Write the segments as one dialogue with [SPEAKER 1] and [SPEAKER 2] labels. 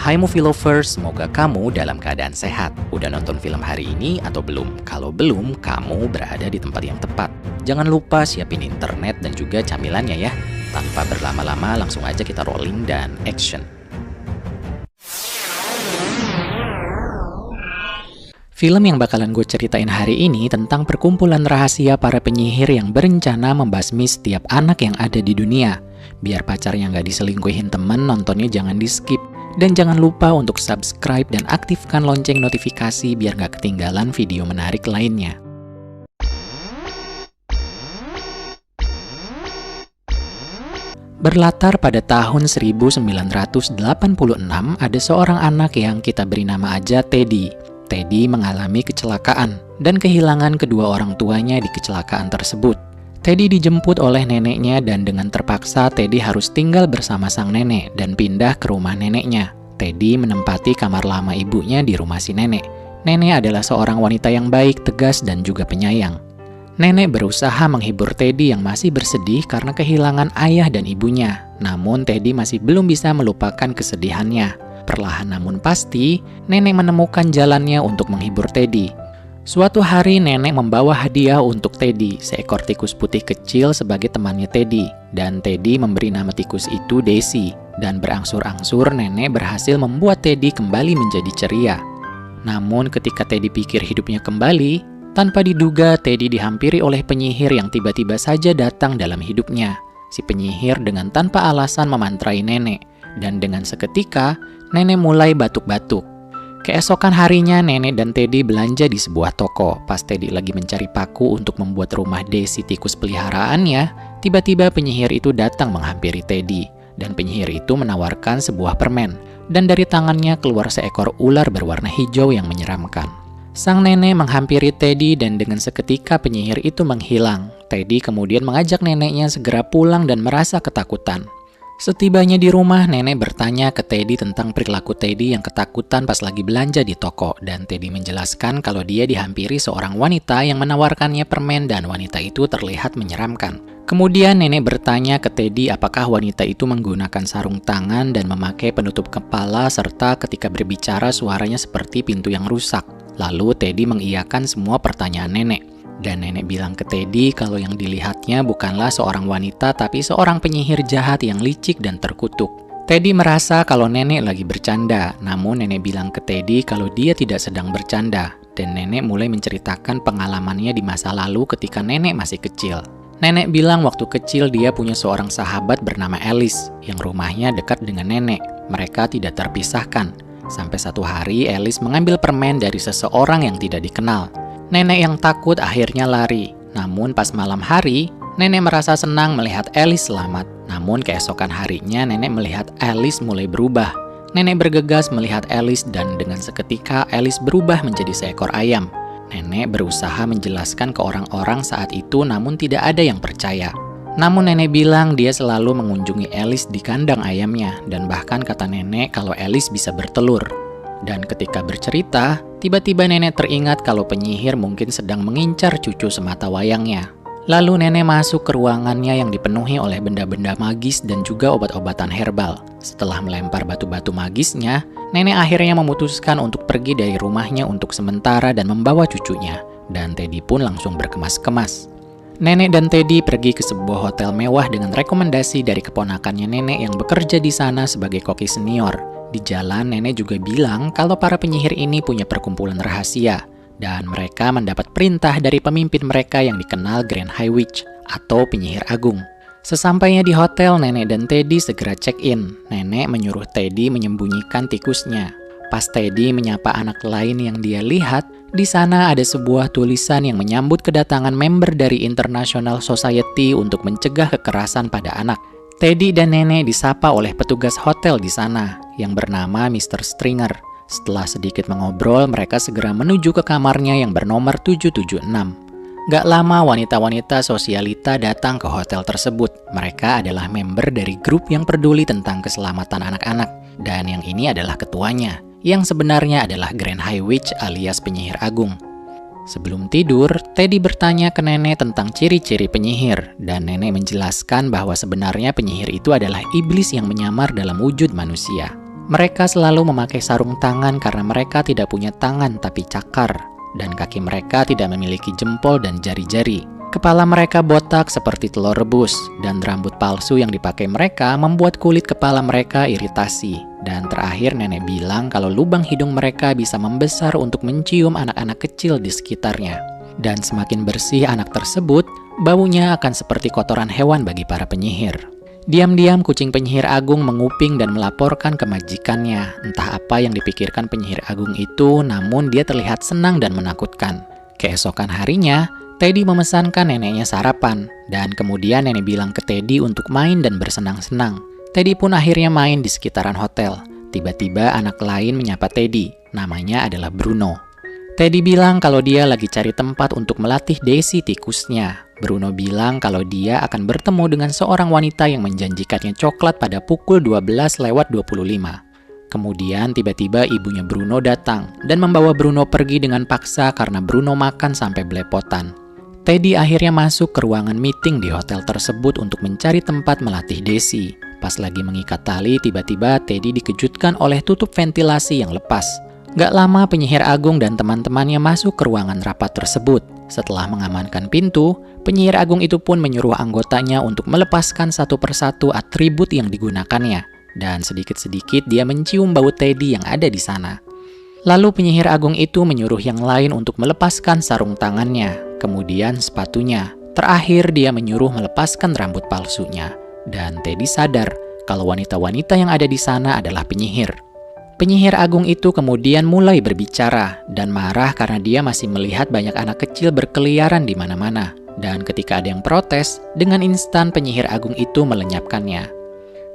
[SPEAKER 1] Hai movie lovers, semoga kamu dalam keadaan sehat. Udah nonton film hari ini atau belum? Kalau belum, kamu berada di tempat yang tepat. Jangan lupa siapin internet dan juga camilannya ya. Tanpa berlama-lama, langsung aja kita rolling dan action. Film yang bakalan gue ceritain hari ini tentang perkumpulan rahasia para penyihir yang berencana membasmi setiap anak yang ada di dunia. Biar pacarnya nggak diselingkuhin temen, nontonnya jangan di-skip. Dan jangan lupa untuk subscribe dan aktifkan lonceng notifikasi biar nggak ketinggalan video menarik lainnya. Berlatar pada tahun 1986, ada seorang anak yang kita beri nama aja Teddy. Teddy mengalami kecelakaan dan kehilangan kedua orang tuanya di kecelakaan tersebut. Teddy dijemput oleh neneknya dan dengan terpaksa Teddy harus tinggal bersama sang nenek dan pindah ke rumah neneknya. Teddy menempati kamar lama ibunya di rumah si nenek. Nenek adalah seorang wanita yang baik, tegas, dan juga penyayang. Nenek berusaha menghibur Teddy yang masih bersedih karena kehilangan ayah dan ibunya. Namun Teddy masih belum bisa melupakan kesedihannya. Perlahan namun pasti, nenek menemukan jalannya untuk menghibur Teddy. Suatu hari nenek membawa hadiah untuk Teddy, seekor tikus putih kecil sebagai temannya Teddy. Dan Teddy memberi nama tikus itu Daisy. Dan berangsur-angsur nenek berhasil membuat Teddy kembali menjadi ceria. Namun ketika Teddy pikir hidupnya kembali, tanpa diduga Teddy dihampiri oleh penyihir yang tiba-tiba saja datang dalam hidupnya. Si penyihir dengan tanpa alasan memantrai nenek. Dan dengan seketika, nenek mulai batuk-batuk. Keesokan harinya, nenek dan Teddy belanja di sebuah toko. Pas Teddy lagi mencari paku untuk membuat rumah Daisy tikus peliharaannya, tiba-tiba penyihir itu datang menghampiri Teddy. Dan penyihir itu menawarkan sebuah permen. Dan dari tangannya keluar seekor ular berwarna hijau yang menyeramkan. Sang nenek menghampiri Teddy dan dengan seketika penyihir itu menghilang. Teddy kemudian mengajak neneknya segera pulang dan merasa ketakutan. Setibanya di rumah, nenek bertanya ke Teddy tentang perilaku Teddy yang ketakutan pas lagi belanja di toko. Dan Teddy menjelaskan kalau dia dihampiri seorang wanita yang menawarkannya permen dan wanita itu terlihat menyeramkan. Kemudian nenek bertanya ke Teddy apakah wanita itu menggunakan sarung tangan dan memakai penutup kepala serta ketika berbicara suaranya seperti pintu yang rusak. Lalu Teddy mengiyakan semua pertanyaan nenek. Dan nenek bilang ke Teddy kalau yang dilihatnya bukanlah seorang wanita tapi seorang penyihir jahat yang licik dan terkutuk. Teddy merasa kalau nenek lagi bercanda, namun nenek bilang ke Teddy kalau dia tidak sedang bercanda. Dan nenek mulai menceritakan pengalamannya di masa lalu ketika nenek masih kecil. Nenek bilang waktu kecil dia punya seorang sahabat bernama Alice yang rumahnya dekat dengan nenek. Mereka tidak terpisahkan. Sampai satu hari Alice mengambil permen dari seseorang yang tidak dikenal. Nenek yang takut akhirnya lari. Namun pas malam hari, nenek merasa senang melihat Alice selamat. Namun keesokan harinya nenek melihat Alice mulai berubah. Nenek bergegas melihat Alice dan dengan seketika Alice berubah menjadi seekor ayam. Nenek berusaha menjelaskan ke orang-orang saat itu namun tidak ada yang percaya. Namun nenek bilang dia selalu mengunjungi Alice di kandang ayamnya dan bahkan kata nenek kalau Alice bisa bertelur. Dan ketika bercerita, tiba-tiba nenek teringat kalau penyihir mungkin sedang mengincar cucu semata wayangnya. Lalu nenek masuk ke ruangannya yang dipenuhi oleh benda-benda magis dan juga obat-obatan herbal. Setelah melempar batu-batu magisnya, nenek akhirnya memutuskan untuk pergi dari rumahnya untuk sementara dan membawa cucunya. Dan Teddy pun langsung berkemas-kemas. Nenek dan Teddy pergi ke sebuah hotel mewah dengan rekomendasi dari keponakannya nenek yang bekerja di sana sebagai koki senior. Di jalan, nenek juga bilang kalau para penyihir ini punya perkumpulan rahasia. Dan mereka mendapat perintah dari pemimpin mereka yang dikenal Grand High Witch atau penyihir agung. Sesampainya di hotel, nenek dan Teddy segera check-in. Nenek menyuruh Teddy menyembunyikan tikusnya. Pas Teddy menyapa anak lain yang dia lihat, di sana ada sebuah tulisan yang menyambut kedatangan member dari International Society untuk mencegah kekerasan pada anak. Teddy dan nenek disapa oleh petugas hotel di sana yang bernama Mr. Stringer. Setelah sedikit mengobrol, mereka segera menuju ke kamarnya yang bernomor 776. Gak lama wanita-wanita sosialita datang ke hotel tersebut. Mereka adalah member dari grup yang peduli tentang keselamatan anak-anak. Dan yang ini adalah ketuanya, yang sebenarnya adalah Grand High Witch alias penyihir agung. Sebelum tidur, Teddy bertanya ke nenek tentang ciri-ciri penyihir, dan nenek menjelaskan bahwa sebenarnya penyihir itu adalah iblis yang menyamar dalam wujud manusia. Mereka selalu memakai sarung tangan karena mereka tidak punya tangan tapi cakar, dan kaki mereka tidak memiliki jempol dan jari-jari. Kepala mereka botak seperti telur rebus, dan rambut palsu yang dipakai mereka membuat kulit kepala mereka iritasi. Dan terakhir nenek bilang kalau lubang hidung mereka bisa membesar untuk mencium anak-anak kecil di sekitarnya. Dan semakin bersih anak tersebut, baunya akan seperti kotoran hewan bagi para penyihir. Diam-diam kucing penyihir agung menguping dan melaporkan ke majikannya. Entah apa yang dipikirkan penyihir agung itu, namun dia terlihat senang dan menakutkan. Keesokan harinya, Teddy memesankan neneknya sarapan, dan kemudian nenek bilang ke Teddy untuk main dan bersenang-senang. Teddy pun akhirnya main di sekitaran hotel. Tiba-tiba anak lain menyapa Teddy, namanya adalah Bruno. Teddy bilang kalau dia lagi cari tempat untuk melatih Daisy tikusnya. Bruno bilang kalau dia akan bertemu dengan seorang wanita yang menjanjikannya coklat pada pukul 12:25. Kemudian tiba-tiba ibunya Bruno datang dan membawa Bruno pergi dengan paksa karena Bruno makan sampai belepotan. Teddy akhirnya masuk ke ruangan meeting di hotel tersebut untuk mencari tempat melatih Daisy. Pas lagi mengikat tali, tiba-tiba Teddy dikejutkan oleh tutup ventilasi yang lepas. Gak lama penyihir agung dan teman-temannya masuk ke ruangan rapat tersebut. Setelah mengamankan pintu, penyihir agung itu pun menyuruh anggotanya untuk melepaskan satu persatu atribut yang digunakannya. Dan sedikit-sedikit dia mencium bau Teddy yang ada di sana. Lalu penyihir agung itu menyuruh yang lain untuk melepaskan sarung tangannya, kemudian sepatunya. Terakhir dia menyuruh melepaskan rambut palsunya. Dan Teddy sadar kalau wanita-wanita yang ada di sana adalah penyihir. Penyihir agung itu kemudian mulai berbicara dan marah karena dia masih melihat banyak anak kecil berkeliaran di mana-mana. Dan ketika ada yang protes, dengan instan penyihir agung itu melenyapkannya.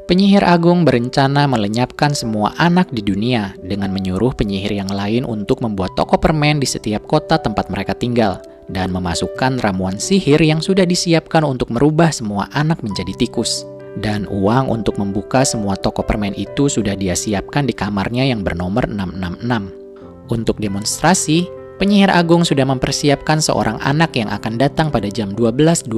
[SPEAKER 1] Penyihir agung berencana melenyapkan semua anak di dunia dengan menyuruh penyihir yang lain untuk membuat toko permen di setiap kota tempat mereka tinggal dan memasukkan ramuan sihir yang sudah disiapkan untuk merubah semua anak menjadi tikus. Dan uang untuk membuka semua toko permen itu sudah dia siapkan di kamarnya yang bernomor 666. Untuk demonstrasi, penyihir agung sudah mempersiapkan seorang anak yang akan datang pada jam 12.25.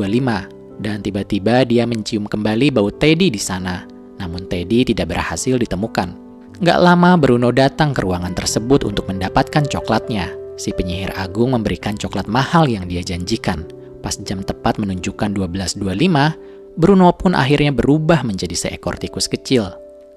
[SPEAKER 1] Dan tiba-tiba dia mencium kembali bau Teddy di sana. Namun Teddy tidak berhasil ditemukan. Gak lama Bruno datang ke ruangan tersebut untuk mendapatkan coklatnya. Si penyihir agung memberikan coklat mahal yang dia janjikan. Pas jam tepat menunjukkan 12.25, Bruno pun akhirnya berubah menjadi seekor tikus kecil.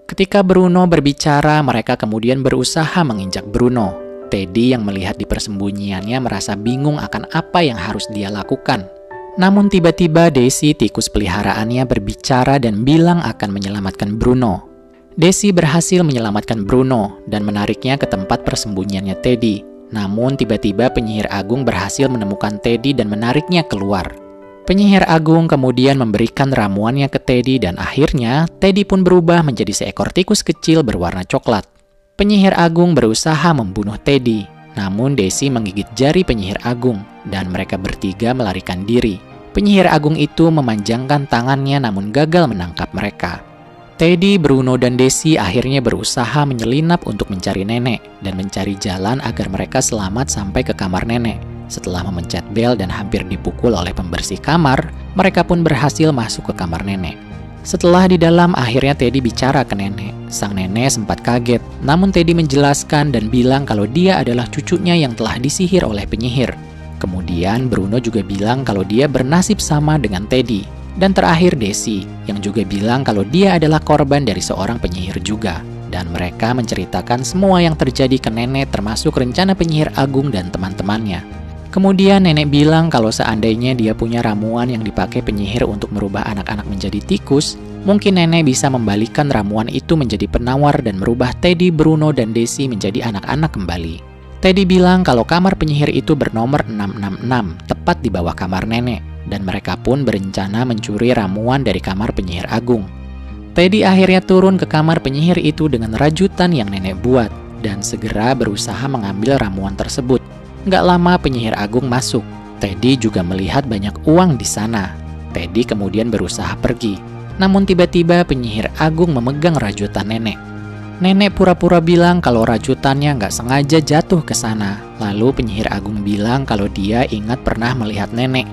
[SPEAKER 1] Ketika Bruno berbicara, mereka kemudian berusaha menginjak Bruno. Teddy yang melihat di persembunyiannya merasa bingung akan apa yang harus dia lakukan. Namun tiba-tiba Daisy, tikus peliharaannya, berbicara dan bilang akan menyelamatkan Bruno. Daisy berhasil menyelamatkan Bruno dan menariknya ke tempat persembunyiannya Teddy. Namun tiba-tiba penyihir agung berhasil menemukan Teddy dan menariknya keluar. Penyihir agung kemudian memberikan ramuannya ke Teddy dan akhirnya Teddy pun berubah menjadi seekor tikus kecil berwarna coklat. Penyihir agung berusaha membunuh Teddy, namun Daisy menggigit jari penyihir agung dan mereka bertiga melarikan diri. Penyihir agung itu memanjangkan tangannya namun gagal menangkap mereka. Teddy, Bruno, dan Daisy akhirnya berusaha menyelinap untuk mencari nenek dan mencari jalan agar mereka selamat sampai ke kamar nenek. Setelah memencet bel dan hampir dipukul oleh pembersih kamar, mereka pun berhasil masuk ke kamar nenek. Setelah di dalam, akhirnya Teddy bicara ke nenek. Sang nenek sempat kaget, namun Teddy menjelaskan dan bilang kalau dia adalah cucunya yang telah disihir oleh penyihir. Kemudian Bruno juga bilang kalau dia bernasib sama dengan Teddy. Dan terakhir Daisy, yang juga bilang kalau dia adalah korban dari seorang penyihir juga. Dan mereka menceritakan semua yang terjadi ke nenek termasuk rencana penyihir agung dan teman-temannya. Kemudian nenek bilang kalau seandainya dia punya ramuan yang dipakai penyihir untuk merubah anak-anak menjadi tikus, mungkin nenek bisa membalikan ramuan itu menjadi penawar dan merubah Teddy, Bruno, dan Daisy menjadi anak-anak kembali. Teddy bilang kalau kamar penyihir itu bernomor 666, tepat di bawah kamar nenek, dan mereka pun berencana mencuri ramuan dari kamar penyihir agung. Teddy akhirnya turun ke kamar penyihir itu dengan rajutan yang nenek buat, dan segera berusaha mengambil ramuan tersebut. Gak lama penyihir agung masuk. Teddy juga melihat banyak uang di sana. Teddy kemudian berusaha pergi. Namun tiba-tiba penyihir agung memegang rajutan nenek. Nenek pura-pura bilang kalau rajutannya gak sengaja jatuh ke sana. Lalu penyihir agung bilang kalau dia ingat pernah melihat nenek.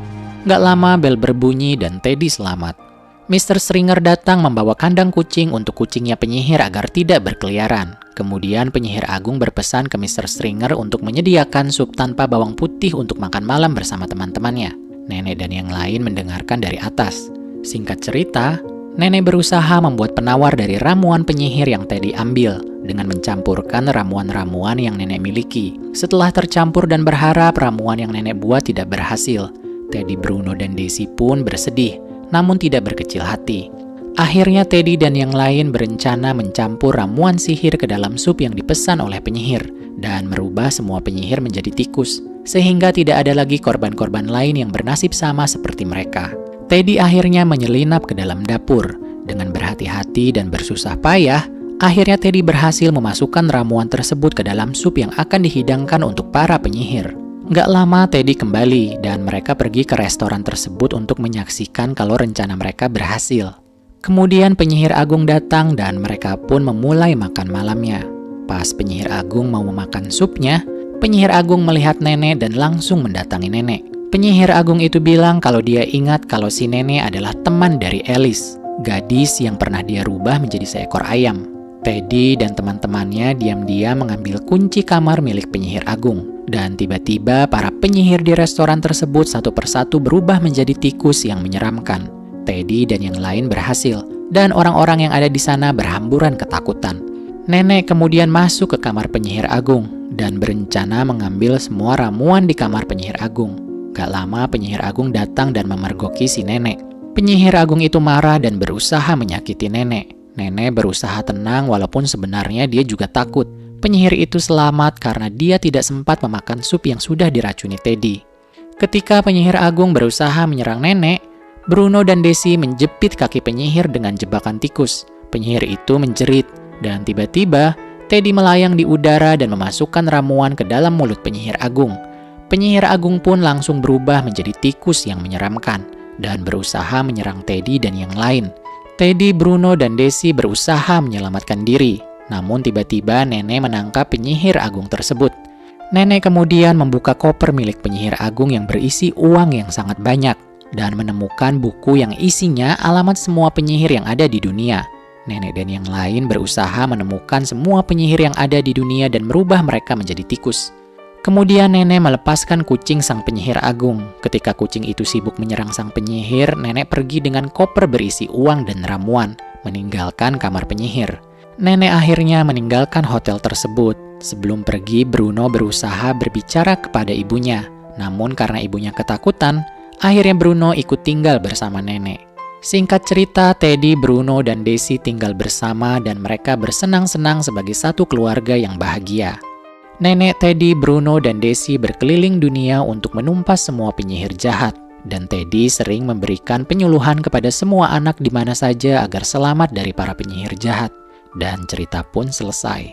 [SPEAKER 1] Gak lama bel berbunyi dan Teddy selamat. Mr. Stringer datang membawa kandang kucing untuk kucingnya penyihir agar tidak berkeliaran. Kemudian penyihir agung berpesan ke Mr. Stringer untuk menyediakan sup tanpa bawang putih untuk makan malam bersama teman-temannya. Nenek dan yang lain mendengarkan dari atas. Singkat cerita, nenek berusaha membuat penawar dari ramuan penyihir yang Teddy ambil dengan mencampurkan ramuan-ramuan yang nenek miliki. Setelah tercampur dan berharap ramuan yang nenek buat tidak berhasil, Teddy, Bruno, dan Daisy pun bersedih, namun tidak berkecil hati. Akhirnya Teddy dan yang lain berencana mencampur ramuan sihir ke dalam sup yang dipesan oleh penyihir dan merubah semua penyihir menjadi tikus, sehingga tidak ada lagi korban-korban lain yang bernasib sama seperti mereka. Teddy akhirnya menyelinap ke dalam dapur. Dengan berhati-hati dan bersusah payah, akhirnya Teddy berhasil memasukkan ramuan tersebut ke dalam sup yang akan dihidangkan untuk para penyihir. Nggak lama Teddy kembali dan mereka pergi ke restoran tersebut untuk menyaksikan kalau rencana mereka berhasil. Kemudian penyihir agung datang dan mereka pun memulai makan malamnya. Pas penyihir agung mau memakan supnya, penyihir agung melihat nenek dan langsung mendatangi nenek. Penyihir agung itu bilang kalau dia ingat kalau si nenek adalah teman dari Alice, gadis yang pernah dia rubah menjadi seekor ayam. Teddy dan teman-temannya diam-diam mengambil kunci kamar milik penyihir agung. Dan tiba-tiba para penyihir di restoran tersebut satu persatu berubah menjadi tikus yang menyeramkan. Teddy dan yang lain berhasil, dan orang-orang yang ada di sana berhamburan ketakutan. Nenek kemudian masuk ke kamar penyihir agung dan berencana mengambil semua ramuan di kamar penyihir agung. Gak lama penyihir agung datang dan memergoki si nenek. Penyihir agung itu marah dan berusaha menyakiti nenek. Nenek berusaha tenang walaupun sebenarnya dia juga takut. Penyihir itu selamat karena dia tidak sempat memakan sup yang sudah diracuni Teddy. Ketika penyihir agung berusaha menyerang nenek, Bruno dan Daisy menjepit kaki penyihir dengan jebakan tikus. Penyihir itu menjerit, dan tiba-tiba Teddy melayang di udara dan memasukkan ramuan ke dalam mulut penyihir agung. Penyihir agung pun langsung berubah menjadi tikus yang menyeramkan dan berusaha menyerang Teddy dan yang lain. Teddy, Bruno, dan Daisy berusaha menyelamatkan diri, namun tiba-tiba nenek menangkap penyihir agung tersebut. Nenek kemudian membuka koper milik penyihir agung yang berisi uang yang sangat banyak dan menemukan buku yang isinya alamat semua penyihir yang ada di dunia. Nenek dan yang lain berusaha menemukan semua penyihir yang ada di dunia dan merubah mereka menjadi tikus. Kemudian nenek melepaskan kucing sang penyihir agung. Ketika kucing itu sibuk menyerang sang penyihir, nenek pergi dengan koper berisi uang dan ramuan, meninggalkan kamar penyihir. Nenek akhirnya meninggalkan hotel tersebut. Sebelum pergi, Bruno berusaha berbicara kepada ibunya. Namun karena ibunya ketakutan, akhirnya Bruno ikut tinggal bersama nenek. Singkat cerita, Teddy, Bruno, dan Daisy tinggal bersama dan mereka bersenang-senang sebagai satu keluarga yang bahagia. Nenek, Teddy, Bruno, dan Daisy berkeliling dunia untuk menumpas semua penyihir jahat. Dan Teddy sering memberikan penyuluhan kepada semua anak di mana saja agar selamat dari para penyihir jahat. Dan cerita pun selesai.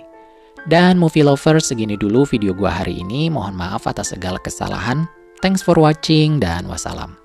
[SPEAKER 1] Dan movie lovers, segini dulu video gua hari ini. Mohon maaf atas segala kesalahan. Thanks for watching dan wassalam.